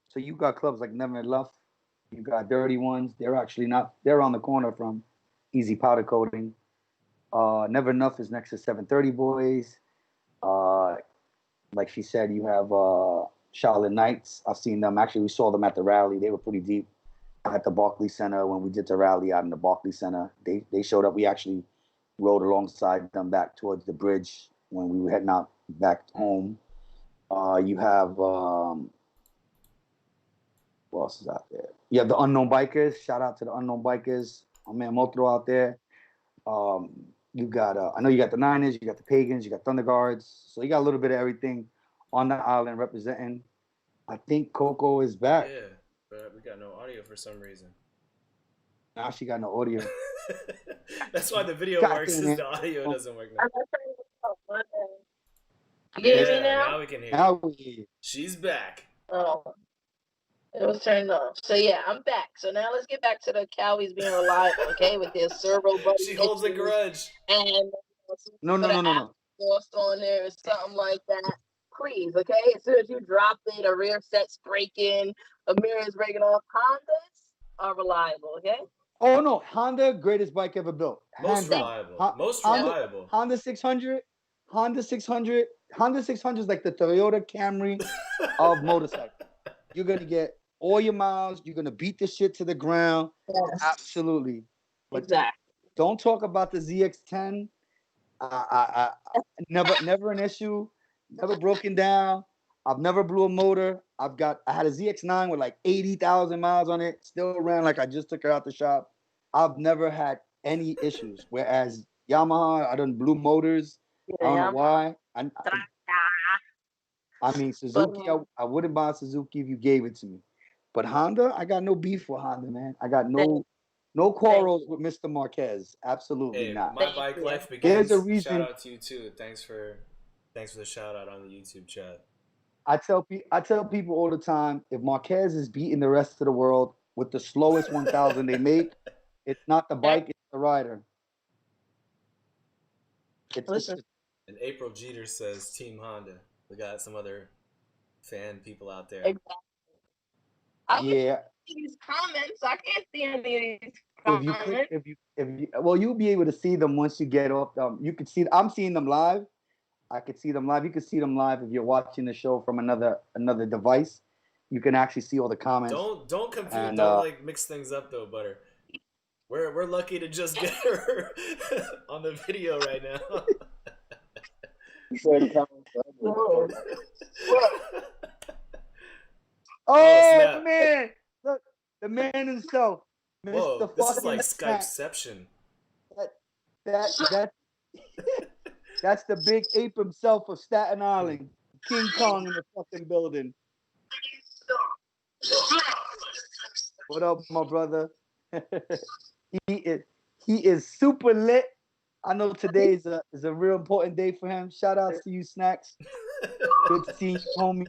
So you got clubs like Never Enough. You got Dirty Ones. They're actually not. They're on the corner from Easy Powder Coating. Never Enough is next to 730 Boys. Like she said, you have Charlotte Knights. I've seen them. Actually, we saw them at the rally. They were pretty deep at the Barclays Center when we did the rally out in the Barclays Center. They showed up. We actually rode alongside them back towards the bridge when we were heading out back home. You have what else is out there? You have the Unknown Bikers. Shout out to the Unknown Bikers. My man Motro out there. You got I know you got the Niners, you got the Pagans, you got Thunder Guards. So you got a little bit of everything on the island representing. I think Coco is back. Yeah, but we got no audio for some reason. Now she got no audio. That's why the video works, is the audio doesn't work now. Yeah, now we can hear now we hear you. She's back. Oh, it was turned off. So yeah, I'm back. So now let's get back to the Cowies being reliable, okay? With their servo buddy. She holds a grudge. And no. Lost on there or something like that. Please, okay? As soon as you drop it, a rear set's breaking, a mirror is breaking off. Hondas are reliable, okay? Oh no, Honda, greatest bike ever built. Most reliable. Most reliable. Honda 600. Honda 600 is like the Toyota Camry of motorcycles. You're gonna get all your miles. You're gonna beat the shit to the ground. Yes. Absolutely. But exactly. Don't talk about the ZX10. I never an issue. Never broken down. I've never blew a motor. I had a ZX9 with like 80,000 miles on it. Still ran like I just took her out the shop. I've never had any issues. Whereas Yamaha, I done blew motors. Yeah, I don't know why. I mean, Suzuki, I wouldn't buy a Suzuki if you gave it to me. But Honda, I got no beef with Honda, man. I got no quarrels with Mr. Marquez. Absolutely not. My bike life begins. There's a reason. Shout out to you too. Thanks for the shout out on the YouTube chat. I tell people all the time, if Marquez is beating the rest of the world with the slowest 1,000 they make, it's not the bike, it's the rider. And April Jeter says Team Honda. We got some other fan people out there. Exactly. Yeah. These comments, I can't see any of these comments. You'll be able to see them once you get off. You could see. I'm seeing them live. I could see them live. You could see them live if you're watching the show from another device. You can actually see all the comments. Don't confuse. Don't mix things up though, Butter. We're lucky to just get her on the video right now. Oh man! Look, the man himself, Mr. Whoa, this is like Snack. Skypeception. That's the big ape himself of Staten Island, King Kong in the fucking building. What up, my brother? He is super lit. I know today is a real important day for him. Shout outs to you, Snacks. Good to see you, homie.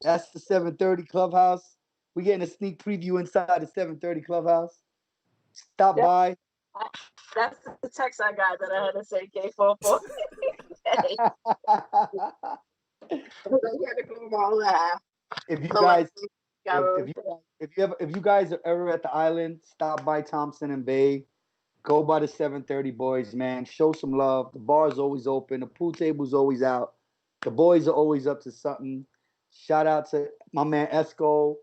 That's the 730 Clubhouse. We're getting a sneak preview inside the 730 Clubhouse. Stop by. That's the text I got that I had to say K44. If you guys are ever at the island, stop by Thompson and Bay. Go by the 730 Boys, man. Show some love. The bar's always open. The pool table's always out. The boys are always up to something. Shout out to my man Esco.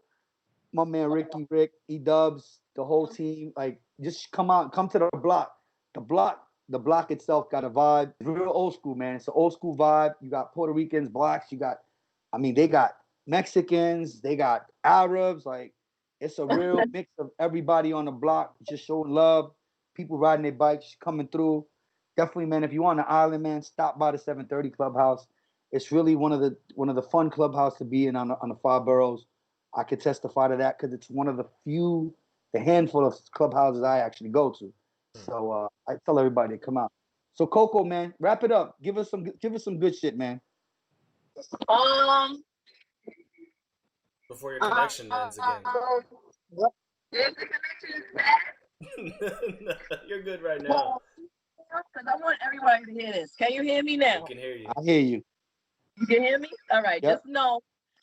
my man Rick, E-Dubs, the whole team. Like, just come out, come to the block. The block itself got a vibe. It's real old school, man. It's an old school vibe. You got Puerto Ricans, blacks. They got Mexicans. They got Arabs. Like, it's a real mix of everybody on the block, just showing love. People riding their bikes, coming through. Definitely, man. If you're on the island, man, stop by the 730 Clubhouse. It's really one of the fun clubhouse to be in on the five boroughs. I could testify to that because it's one of the handful of clubhouses I actually go to. So I tell everybody to come out. So Coco, man, wrap it up. Give us some good shit, man. Before your connection ends again. If the connection is bad, you're good right now. Because I want everybody to hear this. Can you hear me now? I can hear you. I hear you. You can hear me? All right. Yep. Just know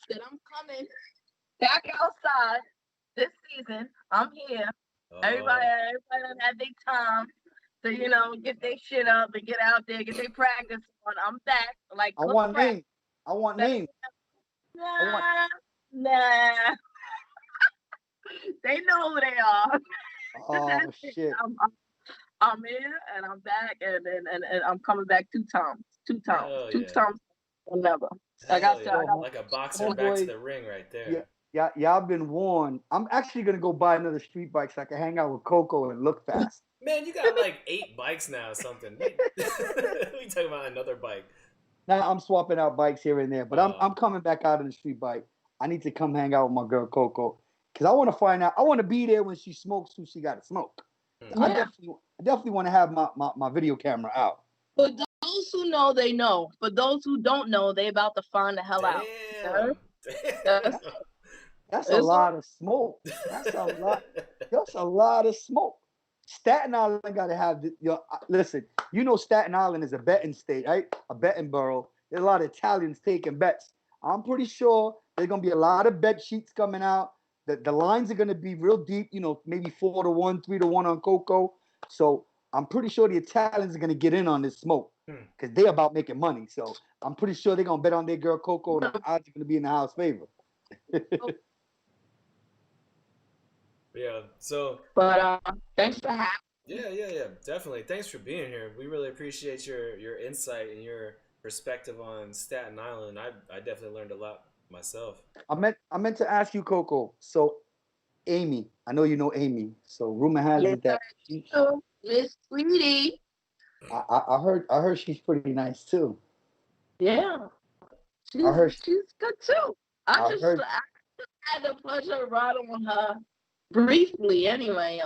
that I'm coming back outside this season. I'm here. Everybody done had their time to, get their shit up and get out there, get their practice on. I'm back. Like, I want names. Nah. They know who they are. Oh shit. I'm here and I'm back and I'm coming back two times. Two times or never. I got like a boxer back to the ring right there. Yeah, y'all been warned. I'm actually gonna go buy another street bike so I can hang out with Coco and look fast. Man, you got like 8 bikes now or something. We talking about another bike. Now I'm swapping out bikes here and there, but I'm coming back out on the street bike. I need to come hang out with my girl Coco because I want to find out. I want to be there when she smokes who she got to smoke. Yeah. I definitely want to have my video camera out. For those who know, they know. For those who don't know, they about to find the hell out. That's a lot of smoke. That's a lot of smoke. Staten Island got to have listen. You know Staten Island is a betting state, right? A betting borough. There's a lot of Italians taking bets. I'm pretty sure there's gonna be a lot of bet sheets coming out. The lines are gonna be real deep. Maybe 4-1, 3-1 on Coco. So I'm pretty sure the Italians are gonna get in on this smoke because they're about making money. So I'm pretty sure they're gonna bet on their girl Coco, and the odds are gonna be in the house favor. Yeah. So. But thanks for having. Yeah. Definitely. Thanks for being here. We really appreciate your insight and your perspective on Staten Island. I definitely learned a lot myself. I meant to ask you, Coco. So, Amy, I know you know Amy. So, rumor has it that Miss Sweetie. I heard she's pretty nice too. Yeah, she's good too. I had the pleasure of riding with her briefly anyway.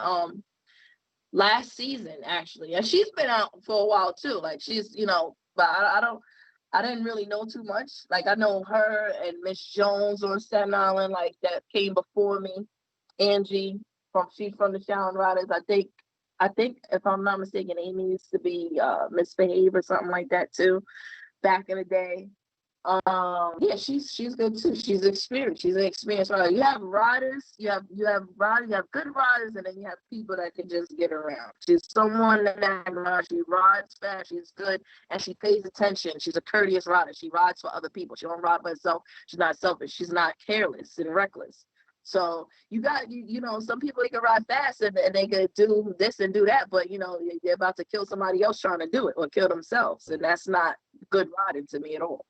Last season actually, and she's been out for a while too. Like she's, but I didn't really know too much. Like I know her and Miss Jones on Staten Island, like that came before me. Angie she's from the Sharon Riders. I think if I'm not mistaken, Amy used to be Miss Behave or something like that too, back in the day. Yeah, she's good too. She's experienced. She's an experienced rider. You have riders, you have riders, you have good riders, and then you have people that can just get around. She's someone that she rides fast, she's good, and she pays attention. She's a courteous rider. She rides for other people. She don't ride by herself. She's not selfish. She's not careless and reckless. So you got some people, they can ride fast and they can do this and do that, but they're about to kill somebody else trying to do it or kill themselves, and that's not good riding to me at all.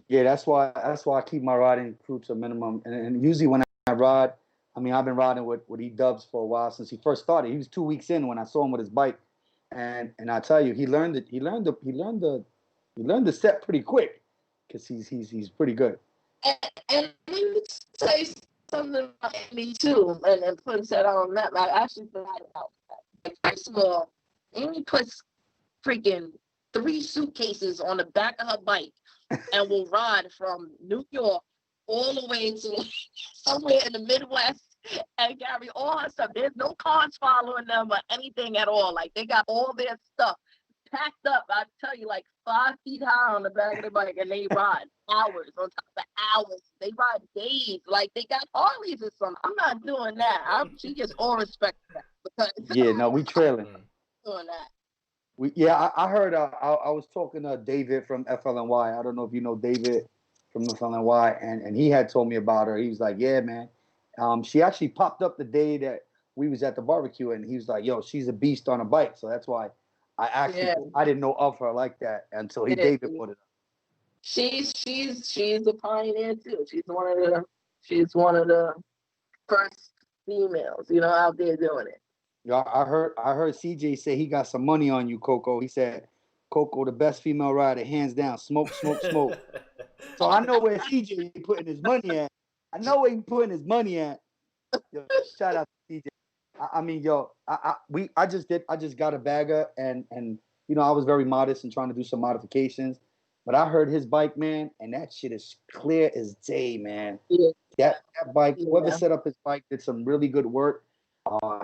Yeah, that's why I keep my riding crew to a minimum. And usually when I ride, I've been riding with E-Dubs for a while since he first started. He was 2 weeks in when I saw him with his bike, and I tell you, he learned the set pretty quick because he's pretty good. And let me say something about Amy too, and put that on the map. I actually forgot about that. First of all, Amy puts freaking 3 suitcases on the back of her bike and will ride from New York all the way to somewhere in the Midwest and carry all her stuff. There's no cars following them or anything at all. Like they got all their stuff packed up. I tell you, like 5 feet high on the back of the bike, and they ride hours on top of hours. They ride days. Like they got Harleys or something. I'm not doing that. She gets all respect for that. Yeah, we trailing. Doing that. I heard. I was talking to David from FLNY. I don't know if you know David from FLNY, and he had told me about her. He was like, "Yeah, man, She actually popped up the day that we was at the barbecue, and he was like, "Yo, she's a beast on a bike." So that's why I didn't know of her like that until he David put it up. She's a pioneer too. She's one of the first females, out there doing it. Yeah, I heard CJ say he got some money on you, Coco. He said, "Coco, the best female rider, hands down. Smoke, smoke, smoke." So I know where CJ putting his money at. I know where he putting his money at. Yo, shout out to CJ. I mean, yo, I just got a bagger, and I was very modest and trying to do some modifications, but I heard his bike, man, and that shit is clear as day, man. Yeah. That bike, whoever set up his bike did some really good work.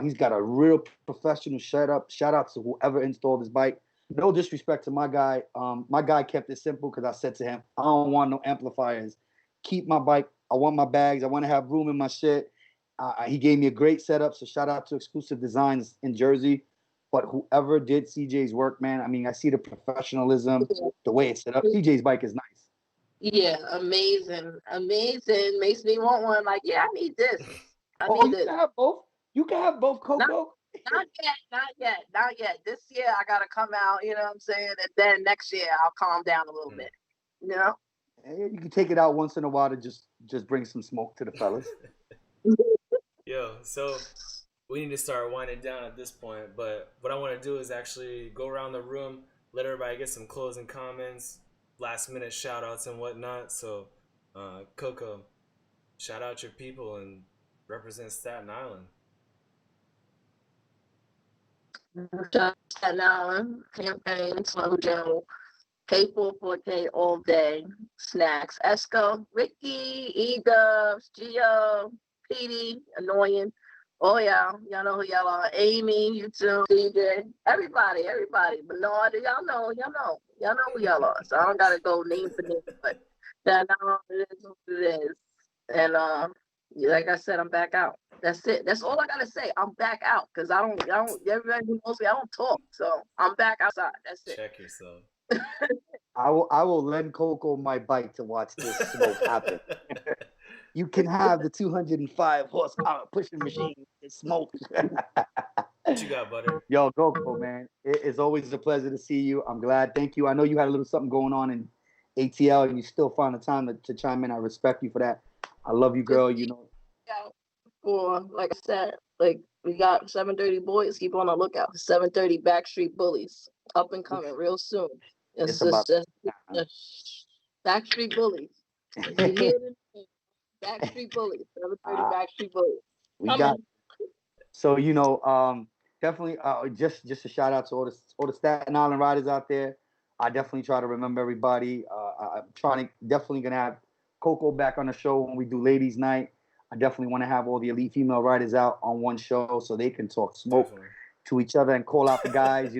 He's got a real professional setup. Shout out to whoever installed his bike. No disrespect to my guy. My guy kept it simple because I said to him, I don't want no amplifiers. Keep my bike. I want my bags. I want to have room in my shit. He gave me a great setup. So shout out to Exclusive Designs in Jersey. But whoever did CJ's work, man, I mean, I see the professionalism, the way it's set up. CJ's bike is nice. Yeah, amazing. Makes me want one. Like, yeah, I need this. I need this. Can have both. You can have both, Coco. Not yet. This year I gotta come out, you know what I'm saying? And then next year I'll calm down a little bit. You can take it out once in a while to just bring some smoke to the fellas. Yo, so we need to start winding down at this point, but what I want to do is actually go around the room, let everybody get some closing comments, last minute shout outs and whatnot. So Coco, shout out your people and represent Staten Island. Staten Island, Campaign, Slow Joe, K440 all day, Snacks, Esco, Ricky, E-Dubs, Gio, Petey, Annoying. Oh yeah, y'all know who y'all are. Amy, you too, DJ, everybody. Bernard, y'all know who y'all are. So I don't gotta go name for name, but that it is what it is. And like I said, I'm back out. That's it. That's all I gotta say. I'm back out because I don't. Everybody who knows me, I don't talk. So I'm back outside. That's it. Check yourself. I will lend Coco my bike to watch this smoke happen. You can have the 205 horsepower pushing machine. It's smoke. What you got, Butter? Yo, Coco, man. It's always a pleasure to see you. I'm glad. Thank you. I know you had a little something going on in ATL, and you still find the time to chime in. I respect you for that. I love you, girl. You know. For like I said, like we got 730 boys. Keep on the lookout. 730 Backstreet Bullies up and coming real soon. It's just Backstreet Bullies. Backstreet Bullies. 730 Backstreet Bullies. We got. So definitely just a shout out to all the Staten Island riders out there. I definitely try to remember everybody. I'm definitely gonna have Coco back on the show when we do Ladies Night. I definitely want to have all the elite female riders out on one show so they can talk smoke to each other and call out the guys.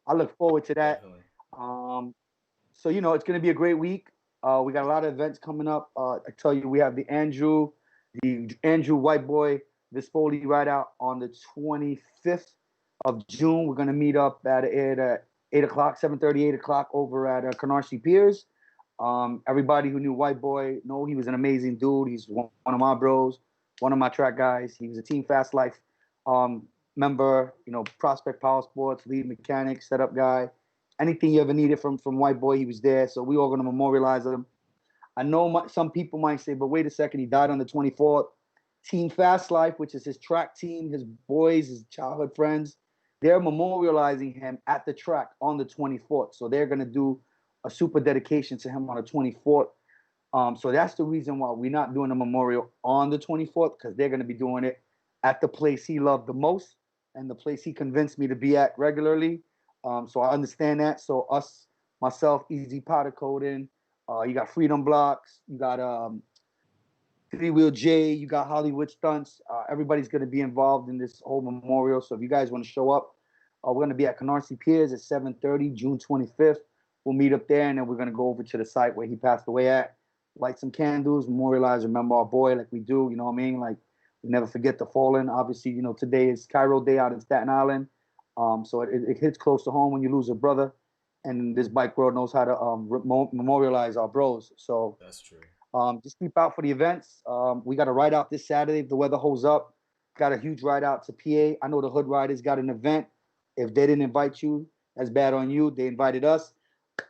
I look forward to that. So it's going to be a great week. We got a lot of events coming up. I tell you, we have the Andrew White Boy Vespoli ride out on the 25th of June. We're going to meet up at 8 o'clock, 7:30, 8 o'clock over at Canarsie Piers. Everybody who knew White Boy know he was an amazing dude. He's one of my bros, one of my track guys. He was a Team Fast Life member, Prospect Power Sports, lead mechanic, setup guy. Anything you ever needed from White Boy, he was there. So we all going to memorialize him. I know some people might say, but wait a second, he died on the 24th. Team Fast Life, which is his track team, his boys, his childhood friends, they're memorializing him at the track on the 24th. So they're going to do a super dedication to him on the 24th. So that's the reason why we're not doing a memorial on the 24th, because they're going to be doing it at the place he loved the most and the place he convinced me to be at regularly. So I understand that. So myself, Easy Powder Coating, you got Freedom Blocks, you got Three Wheel J, you got Hollywood Stunts. Everybody's going to be involved in this whole memorial. So if you guys want to show up, we're going to be at Canarsie Piers at 7:30, June 25th. We'll meet up there, and then we're going to go over to the site where he passed away at, light some candles, memorialize, remember our boy like we do, you know what I mean? Like, we never forget the fallen. Obviously, today is Cairo Day out in Staten Island. So it hits close to home when you lose a brother. and this bike world knows how to memorialize our bros. So That's true. just keep out for the events. We got a ride out this Saturday if the weather holds up. Got a huge ride out to PA. I know the Hood Riders got an event. If they didn't invite you, that's bad on you. They invited us.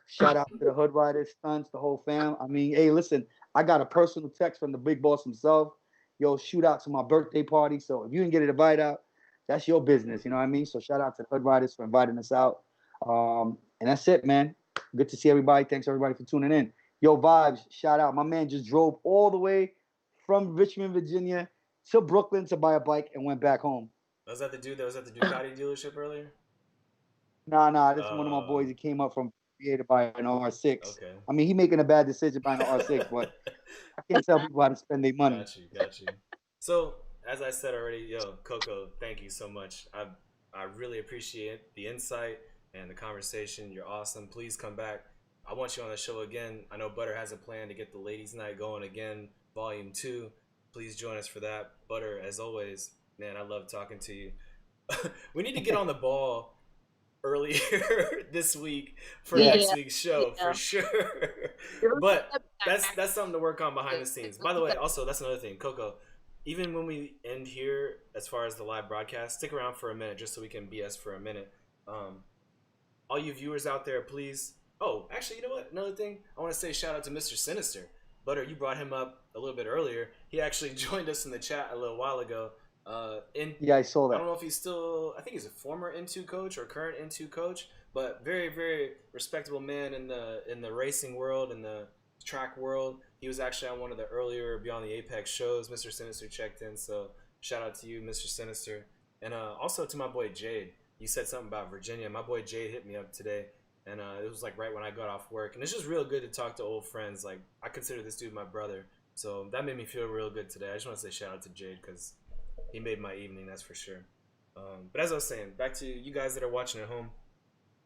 Shout out to the Hood Riders, stunts, the whole fam. I mean, hey, listen, I got a personal text from the big boss himself. Yo, shoot out to my birthday party. So if you didn't get an invite out, that's your business. You know what I mean? So shout out to the Hood Riders for inviting us out. And that's it, man. Good to see everybody. Thanks everybody for tuning in. Yo, Vibes, shout out. My man just drove all the way from Richmond, Virginia to Brooklyn to buy a bike and went back home. Was that the dude that was at the Ducati dealership earlier? Nah. This is one of my boys. He came up from PA to buy an R6. Okay. I mean, he making a bad decision buying an R6, but I can't tell people how to spend their money. Got you. So, as I said already, yo, Coco, thank you so much. I really appreciate the insight and the conversation. You're awesome. Please come back. I want you on the show again. I know Butter has a plan to get the ladies' night going again, volume 2. Please join us for that. Butter, as always, man, I love talking to you. We need to get on the ball earlier this week for next week's show for sure. But that's something to work on behind the scenes. By the way, also that's another thing, Coco. Even when we end here, as far as the live broadcast, stick around for a minute just so we can BS for a minute. All you viewers out there, please. Oh, actually, you know what? Another thing, I want to say shout out to Mr. Sinister. Butter, you brought him up a little bit earlier. He actually joined us in the chat a little while ago. Yeah, I saw that. I don't know if he's still. I think he's a former N2 coach or current N2 coach, but very, very respectable man in the racing world, in the track world. He was actually on one of the earlier Beyond the Apex shows. Mr. Sinister checked in, so shout out to you, Mr. Sinister, and also to my boy Jade. You said something about Virginia. My boy Jade hit me up today, and it was like right when I got off work, and it's just real good to talk to old friends. Like I consider this dude my brother, so that made me feel real good today. I just want to say shout out to Jade because he made my evening, that's for sure. But as I was saying, back to you guys that are watching at home,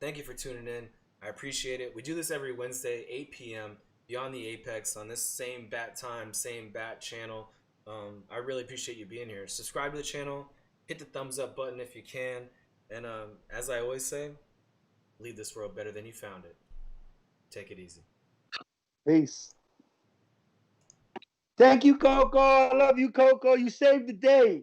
thank you for tuning in. I appreciate it. We do this every Wednesday, 8 p.m., Beyond the Apex, on this same bat time, same bat channel. I really appreciate you being here. Subscribe to the channel, hit the thumbs up button if you can, and as I always say, leave this world better than you found it. Take it easy. Peace. Thank you, Coco. I love you, Coco. You saved the day.